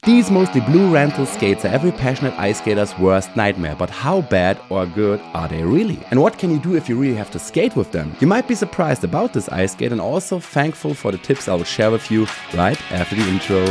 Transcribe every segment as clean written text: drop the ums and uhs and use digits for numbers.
These mostly blue rental skates are every passionate ice skater's worst nightmare, but how bad or good are they really? And what can you do if you really have to skate with them? You might be surprised about this ice skate and also thankful for the tips I will share with you right after the intro.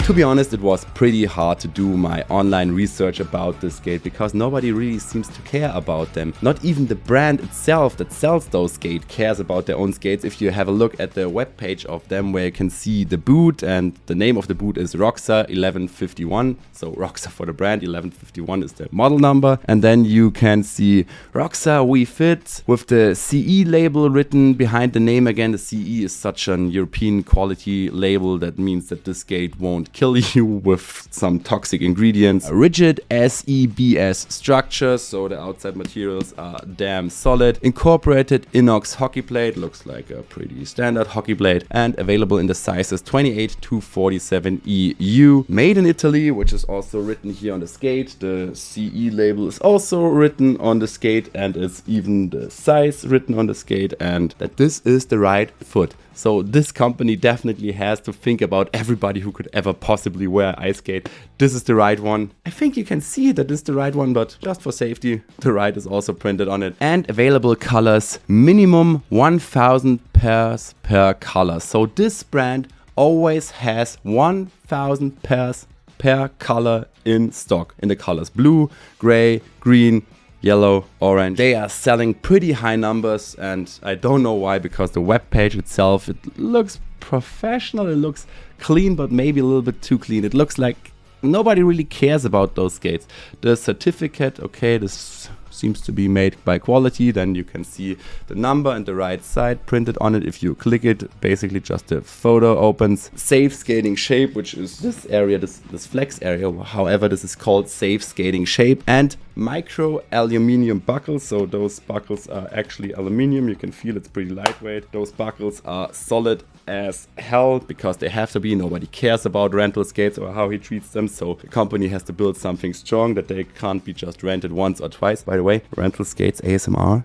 To be honest, it was pretty hard to do my online research about this skate because nobody really seems to care about them. Not even the brand itself that sells those skates cares about their own skates. If you have a look at the webpage of them, where you can see the boot, and the name of the boot is Roxa 1151. So Roxa for the brand, 1151 is the model number. And then you can see Roxa We Fit with the CE label written behind the name again. The CE is such an European quality label that means that this skate won't kill you with some toxic ingredients. A rigid SEBS structure, so the outside materials are damn solid. Incorporated inox hockey blade, looks like a pretty standard hockey blade, and available in the sizes 28 to 47 EU. Made in Italy, which is also written here on the skate. The CE label is also written on the skate, and it's even the size written on the skate, and that this is the right foot. So this company definitely has to think about everybody who could ever possibly wear ice skate. This is the right one. I think you can see that this is the right one, but just for safety, the right is also printed on it. And available colors, minimum 1000 pairs per color. So this brand always has 1000 pairs per color in stock, in the colors blue, gray, green, yellow, orange. They are selling pretty high numbers, and I don't know why, because the web page itself, it looks professional, it looks clean, but maybe a little bit too clean. It looks like nobody really cares about those skates. The certificate, okay, this seems to be made by quality. Then you can see the number and the right side printed on it. If you click it, basically just the photo opens. Safe skating shape, which is this area, this flex area, however this is called, safe skating shape. And micro aluminum buckles, so those buckles are actually aluminum. You can feel it's pretty lightweight. Those buckles are solid as hell because they have to be. Nobody cares about rental skates or how he treats them, so the company has to build something strong that they can't be just rented once or twice. By the way, rental skates ASMR.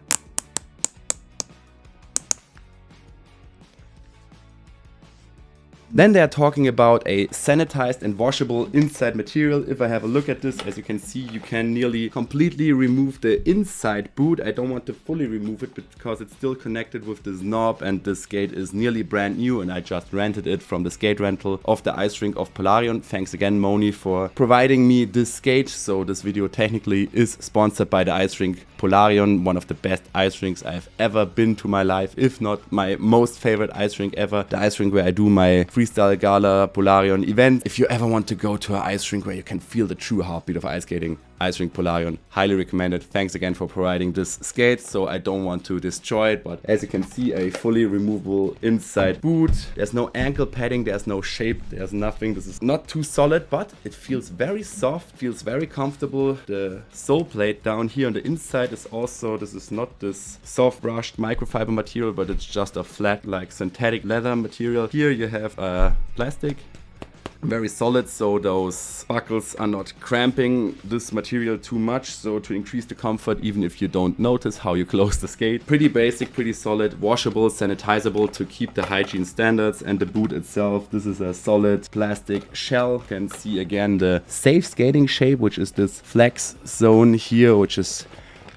Then they're talking about a sanitized and washable inside material. If I have a look at this, as you can see, you can nearly completely remove the inside boot. I don't want to fully remove it because it's still connected with this knob, and this skate is nearly brand new, and I just rented it from the skate rental of the ice rink of Polarion. Thanks again, Moni, for providing me this skate. So this video technically is sponsored by the ice rink Polarion, one of the best ice rinks I've ever been to my life, if not my most favorite ice rink ever. The ice rink where I do my Freestyle Gala Polarion event. If you ever want to go to an ice rink where you can feel the true heartbeat of ice skating, ice rink Polarion, highly recommended. Thanks again for providing this skate, so I don't want to destroy it, but as you can see, a fully removable inside boot. There's no ankle padding, there's no shape, there's nothing. This is not too solid, but it feels very soft, feels very comfortable. The sole plate down here on the inside is also, this is not this soft brushed microfiber material, but it's just a flat, like synthetic leather material. Here you have plastic, very solid, so those buckles are not cramping this material too much, so to increase the comfort, even if you don't notice how you close the skate. Pretty basic, pretty solid, washable, sanitizable to keep the hygiene standards. And the boot itself, this is a solid plastic shell. You can see again the safe skating shape, which is this flex zone here, which is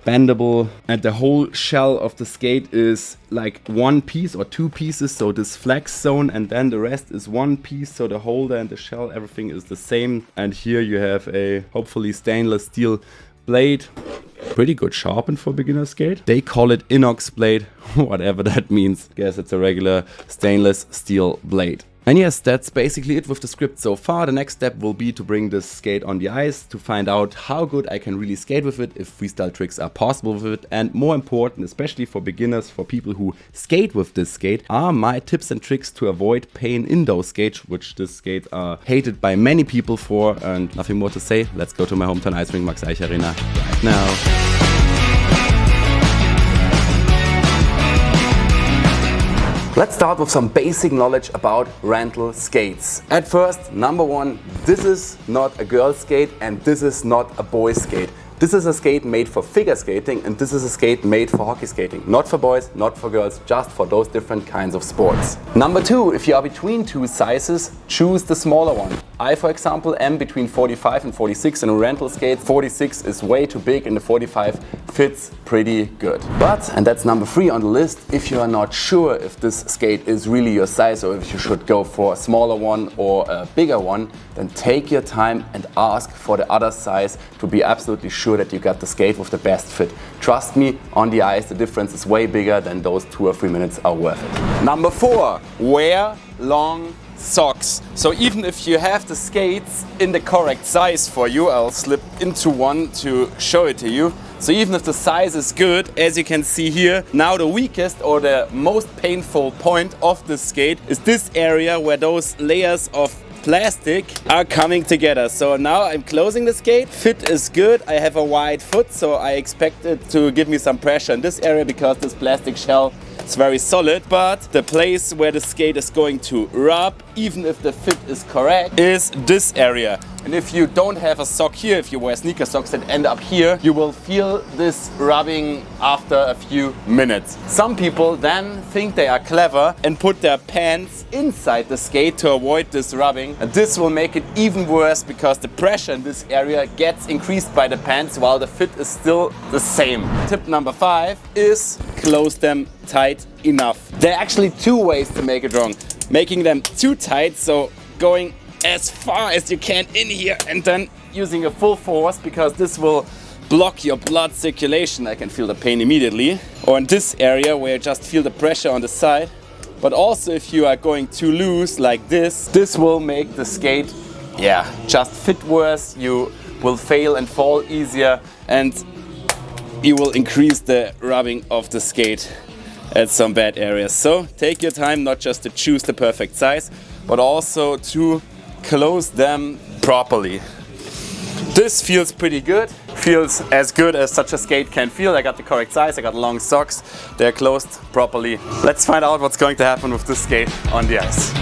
bendable, and the whole shell of the skate is like one piece or two pieces, so this flex zone, and then the rest is one piece, so the holder and the shell, everything is the same. And here you have a hopefully stainless steel blade, pretty good sharpened for beginner skate. They call it inox blade, whatever that means. Guess it's a regular stainless steel blade. And yes, that's basically it with the script so far. The next step will be to bring this skate on the ice to find out how good I can really skate with it, if freestyle tricks are possible with it, and more important, especially for beginners, for people who skate with this skate, are my tips and tricks to avoid pain in those skates, which this skate are hated by many people for. And nothing more to say, let's go to my hometown ice rink, Max Eich Arena, right now. Let's start with some basic knowledge about rental skates. At first, number one, this is not a girl skate and this is not a boy skate. This is a skate made for figure skating and this is a skate made for hockey skating. Not for boys, not for girls, just for those different kinds of sports. Number two, if you are between two sizes, choose the smaller one. I, for example, am between 45 and 46 in a rental skate. 46 is way too big and the 45 fits pretty good. But, and that's number three on the list, if you are not sure if this skate is really your size or if you should go for a smaller one or a bigger one, then take your time and ask for the other size to be absolutely sure that you got the skate with the best fit. Trust me, on the ice the difference is way bigger than those 2 or 3 minutes are worth it. Number four, wear long socks. So even if you have the skates in the correct size for you, I'll slip into one to show it to you. So even if the size is good, as you can see here, now the weakest or the most painful point of the skate is this area where those layers of plastic are coming together. So now I'm closing the skate, fit is good, I have a wide foot, so I expect it to give me some pressure in this area because this plastic shell is very solid, but the place where the skate is going to rub, even if the fit is correct, is this area. And if you don't have a sock here, if you wear sneaker socks that end up here, you will feel this rubbing after a few minutes. Some people then think they are clever and put their pants inside the skate to avoid this rubbing. And this will make it even worse because the pressure in this area gets increased by the pants while the fit is still the same. Tip number 5 is close them tight enough. There are actually 2 ways to make it wrong. Making them too tight, so going as far as you can in here and then using a full force because this will block your blood circulation. I can feel the pain immediately. Or in this area where you just feel the pressure on the side. But also if you are going too loose like this will make the skate, just fit worse. You will fail and fall easier and you will increase the rubbing of the skate at some bad areas. So take your time not just to choose the perfect size, but also to close them properly. This feels pretty good. Feels as good as such a skate can feel. I got the correct size, I got long socks, they're closed properly. Let's find out what's going to happen with this skate on the ice.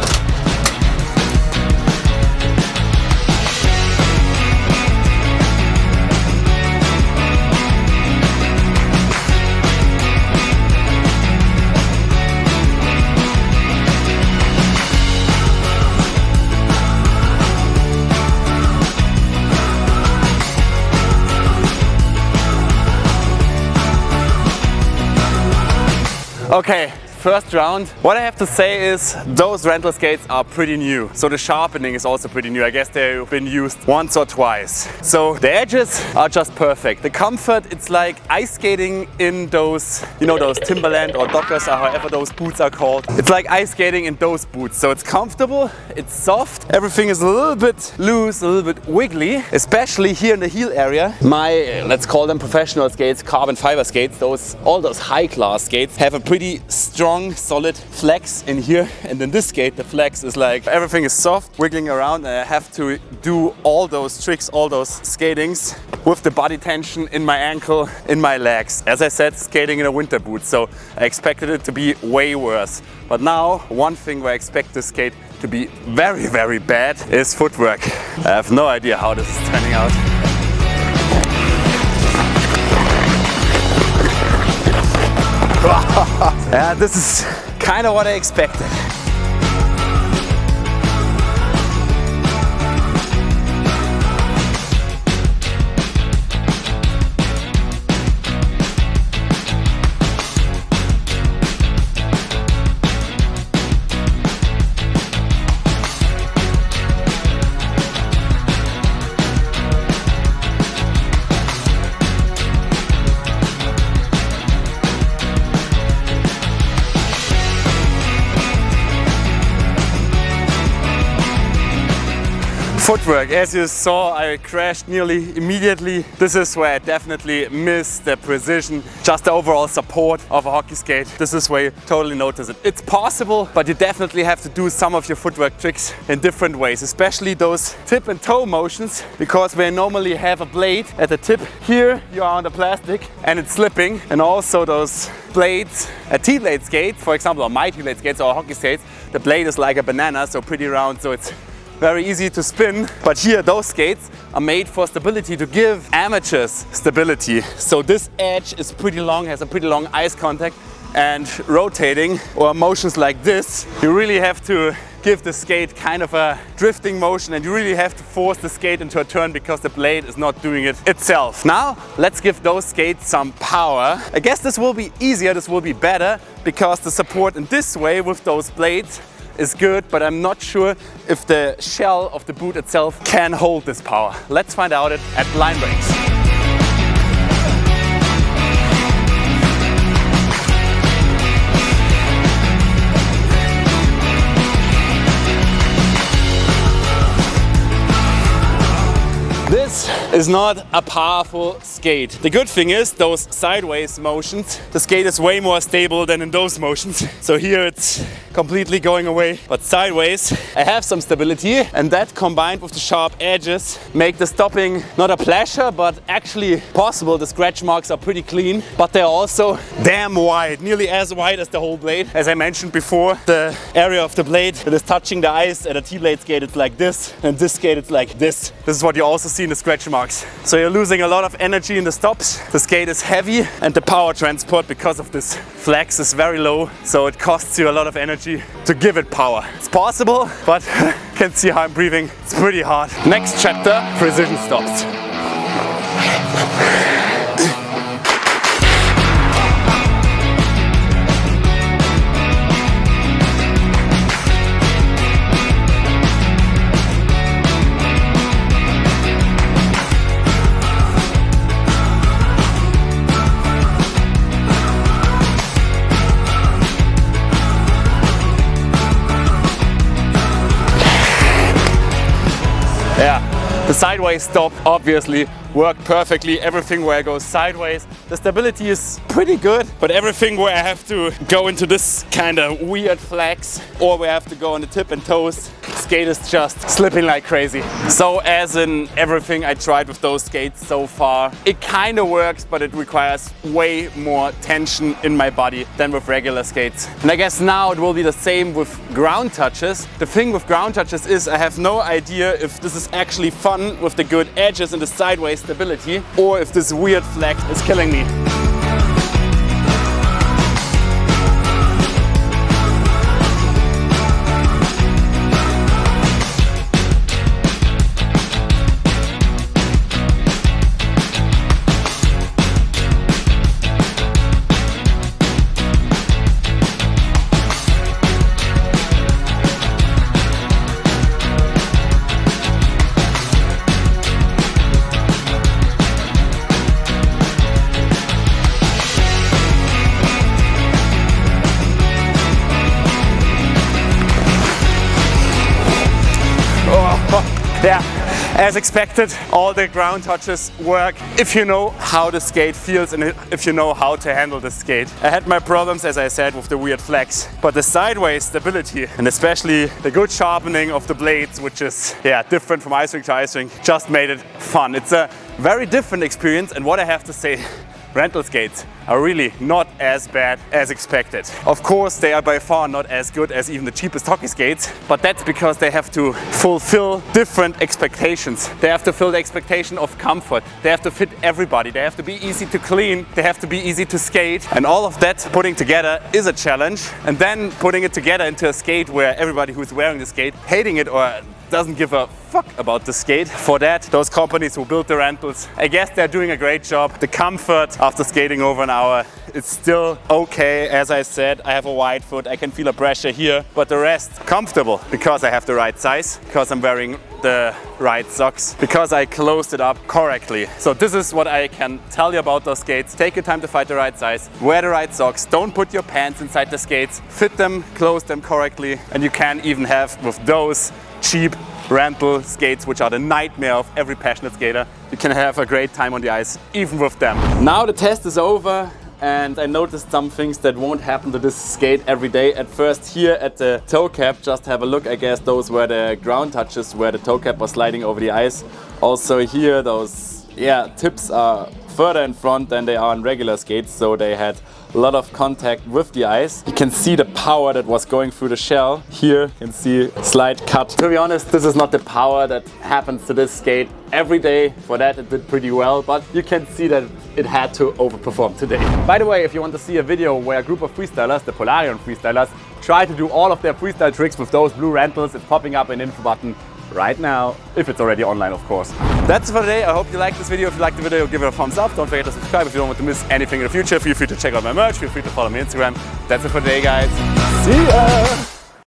Okay, first round. What I have to say is those rental skates are pretty new. So the sharpening is also pretty new. I guess they've been used once or twice. So the edges are just perfect. The comfort, it's like ice skating in those, you know, those Timberland or Dockers or however those boots are called. It's like ice skating in those boots. So it's comfortable, it's soft. Everything is a little bit loose, a little bit wiggly, especially here in the heel area. My, let's call them professional skates, carbon fiber skates, all those high class skates have a pretty strong solid flex in here, and in this skate the flex is like everything is soft, wiggling around, and I have to do all those tricks, all those skatings with the body tension in my ankle, in my legs. As I said, skating in a winter boot, so I expected it to be way worse. But now, one thing where I expect this skate to be very, very bad is footwork. I have no idea how this is turning out. Yeah, this is kind of what I expected. Footwork, as you saw, I crashed nearly immediately. This is where I definitely missed the precision, just the overall support of a hockey skate. This is where you totally notice it. It's possible, but you definitely have to do some of your footwork tricks in different ways, especially those tip and toe motions, because where you normally have a blade at the tip, here you are on the plastic and it's slipping. And also those blades, a T-blade skate, for example, or my T-blade skates or hockey skates, the blade is like a banana, so pretty round, so it's very easy to spin. But here those skates are made for stability, to give amateurs stability. So this edge is pretty long, has a pretty long ice contact, and rotating or motions like this, you really have to give the skate kind of a drifting motion, and you really have to force the skate into a turn because the blade is not doing it itself. Now let's give those skates some power. I guess this will be easier, this will be better, because the support in this way with those blades is good, but I'm not sure if the shell of the boot itself can hold this power. Let's find out it at line breaks. This is not a powerful skate. The good thing is those sideways motions, the skate is way more stable than in those motions. So here it's completely going away, but sideways I have some stability, and that combined with the sharp edges make the stopping not a pleasure, but actually possible. The scratch marks are pretty clean, but they're also damn wide, nearly as wide as the whole blade. As I mentioned before, the area of the blade that is touching the ice at a T-blade skate, it's like this, and this skate it's like this. This is what you also see in the scratch marks. So you're losing a lot of energy in the stops. The skate is heavy, and the power transport because of this flex is very low, so it costs you a lot of energy to give it power. It's possible, but you can see how I'm breathing. It's pretty hard. Next chapter, precision stops. Yeah, the sideways stop obviously worked perfectly. Everything where I go sideways, the stability is pretty good, but everything where I have to go into this kind of weird flex, or where I have to go on the tip and toes, skate is just slipping like crazy. So as in everything I tried with those skates so far, it kind of works, but it requires way more tension in my body than with regular skates. And I guess now it will be the same with ground touches. The thing with ground touches is I have no idea if this is actually fun with the good edges and the sideways stability, or if this weird flex is killing me. Yeah, as expected, all the ground touches work if you know how the skate feels and if you know how to handle the skate. I had my problems, as I said, with the weird flex, but the sideways stability and especially the good sharpening of the blades, which is different from ice rink to ice rink, just made it fun. It's a very different experience, and what I have to say, rental skates are really not as bad as expected. Of course, they are by far not as good as even the cheapest hockey skates, but that's because they have to fulfill different expectations. They have to fill the expectation of comfort. They have to fit everybody. They have to be easy to clean. They have to be easy to skate. And all of that putting together is a challenge. And then putting it together into a skate where everybody who's wearing the skate hating it or doesn't give a fuck about the skate. For that, those companies who build the rentals, I guess they're doing a great job. The comfort after skating over an hour is still okay. As I said, I have a wide foot, I can feel a pressure here, but the rest comfortable because I have the right size, because I'm wearing the right socks, because I closed it up correctly. So this is what I can tell you about those skates. Take your time to find the right size, wear the right socks, don't put your pants inside the skates, fit them, close them correctly, and you can even have with those cheap rental skates, which are the nightmare of every passionate skater. You can have a great time on the ice, even with them. Now the test is over, and I noticed some things that won't happen to this skate every day. At first, here at the toe cap, just have a look, I guess those were the ground touches where the toe cap was sliding over the ice. Also here, those tips are further in front than they are on regular skates, so they had a lot of contact with the ice. You can see the power that was going through the shell. Here you can see slight cut. To be honest, this is not the power that happens to this skate every day. For that it did pretty well, but you can see that it had to overperform today. By the way, if you want to see a video where a group of freestylers, the Polarion freestylers, try to do all of their freestyle tricks with those blue rentals, it's popping up in the info button right now, if it's already online, of course. That's it for today. I hope you liked this video. If you liked the video, give it a thumbs up. Don't forget to subscribe if you don't want to miss anything in the future. Feel free to check out my merch. Feel free to follow me on Instagram. That's it for today, guys. See ya!